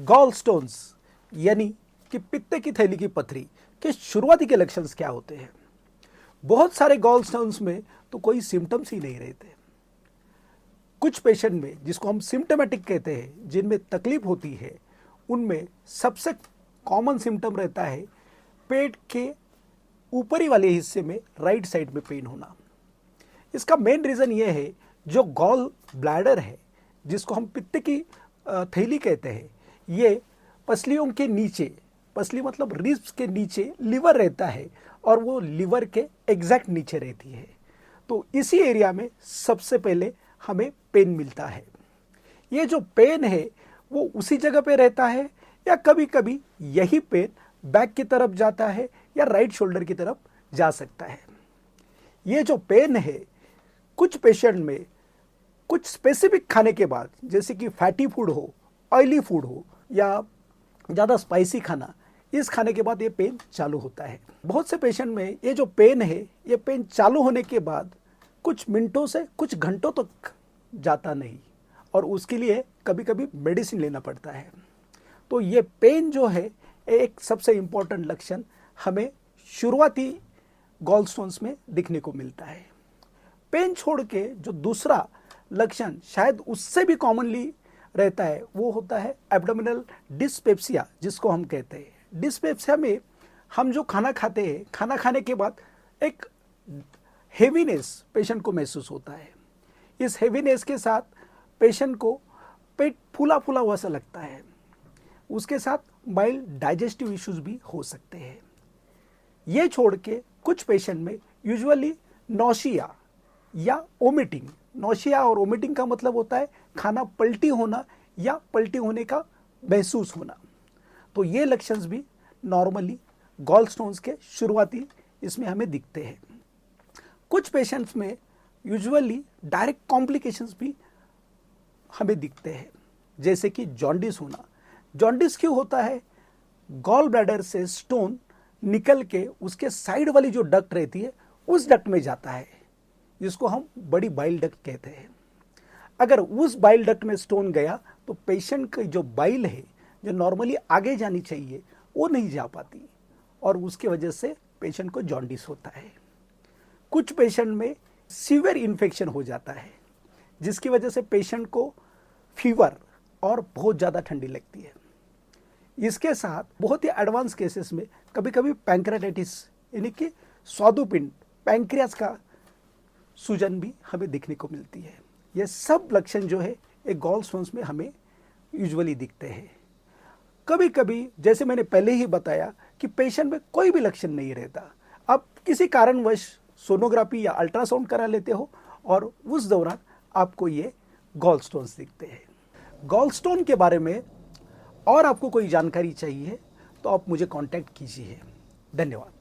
Gall stones यानी कि पित्ते की थैली की पथरी के शुरुआती के लक्षण क्या होते हैं। बहुत सारे गॉल स्टोन्स में तो कोई सिम्टम्स ही नहीं रहते। कुछ पेशेंट में जिसको हम सिम्टोमेटिक कहते हैं, जिनमें तकलीफ होती है, उनमें सबसे कॉमन सिम्टम रहता है पेट के ऊपरी वाले हिस्से में राइट साइड में पेन होना। इसका मेन रीज़न ये है, जो गॉल ब्लैडर है, जिसको हम पित्त की थैली कहते हैं, ये पसलियों के नीचे, पसली मतलब रिब्स के नीचे लिवर रहता है और वो लिवर के एग्जैक्ट नीचे रहती है। तो इसी एरिया में सबसे पहले हमें पेन मिलता है। ये जो पेन है वो उसी जगह पे रहता है या कभी कभी यही पेन बैक की तरफ जाता है या राइट शोल्डर की तरफ जा सकता है। ये जो पेन है कुछ पेशेंट में कुछ स्पेसिफिक खाने के बाद, जैसे कि फैटी फूड हो, ऑयली फूड हो या ज़्यादा स्पाइसी खाना, इस खाने के बाद ये पेन चालू होता है। बहुत से पेशेंट में ये जो पेन है, ये पेन चालू होने के बाद कुछ मिनटों से कुछ घंटों तक जाता नहीं और उसके लिए कभी कभी मेडिसिन लेना पड़ता है। तो ये पेन जो है एक सबसे इम्पोर्टेंट लक्षण हमें शुरुआती गॉल स्टोन्स में दिखने को मिलता है। पेन छोड़ के जो दूसरा लक्षण शायद उससे भी कॉमनली रहता है, वो होता है एब्डोमिनल डिस्पेप्सिया, जिसको हम कहते हैं। डिस्पेप्सिया में हम जो खाना खाते हैं, खाना खाने के बाद एक हेवीनेस पेशेंट को महसूस होता है। इस हेवीनेस के साथ पेशेंट को पेट फूला फूला हुआ सा लगता है। उसके साथ माइल्ड डाइजेस्टिव इश्यूज भी हो सकते हैं। ये छोड़ के कुछ पेशेंट में यूजुअली नौशिया या ओमिटिंग, नौशिया और ओमिटिंग का मतलब होता है खाना पलटी होना या पलटी होने का महसूस होना। तो ये लक्षण भी नॉर्मली गॉल स्टोन्स के शुरुआती इसमें हमें दिखते हैं। कुछ पेशेंट्स में यूजुअली डायरेक्ट कॉम्प्लिकेशंस भी हमें दिखते हैं, जैसे कि जॉन्डिस होना। जॉन्डिस क्यों होता है? गॉल ब्लैडर से स्टोन निकल के उसके साइड वाली जो डक्ट रहती है उस डक्ट में जाता है, जिसको हम बड़ी बाइल डक्ट कहते हैं। अगर उस बाइल डक्ट में स्टोन गया तो पेशेंट की जो बाइल है, जो नॉर्मली आगे जानी चाहिए, वो नहीं जा पाती और उसके वजह से पेशेंट को जॉन्डिस होता है। कुछ पेशेंट में सीवियर इन्फेक्शन हो जाता है, जिसकी वजह से पेशेंट को फीवर और बहुत ज़्यादा ठंडी लगती है। इसके साथ बहुत ही एडवांस केसेस में कभी कभी पैंक्रेटाइटिस यानी कि स्वादुपिंड, पैंक्रियास का सूजन भी हमें दिखने को मिलती है। ये सब लक्षण जो है एक गॉल स्टोन्स में हमें यूजुअली दिखते हैं। कभी कभी जैसे मैंने पहले ही बताया कि पेशेंट में कोई भी लक्षण नहीं रहता, आप किसी कारणवश सोनोग्राफी या अल्ट्रासाउंड करा लेते हो और उस दौरान आपको ये गॉल स्टोन्स दिखते हैं। गॉल स्टोन के बारे में और आपको कोई जानकारी चाहिए तो आप मुझे कांटेक्ट कीजिए। धन्यवाद।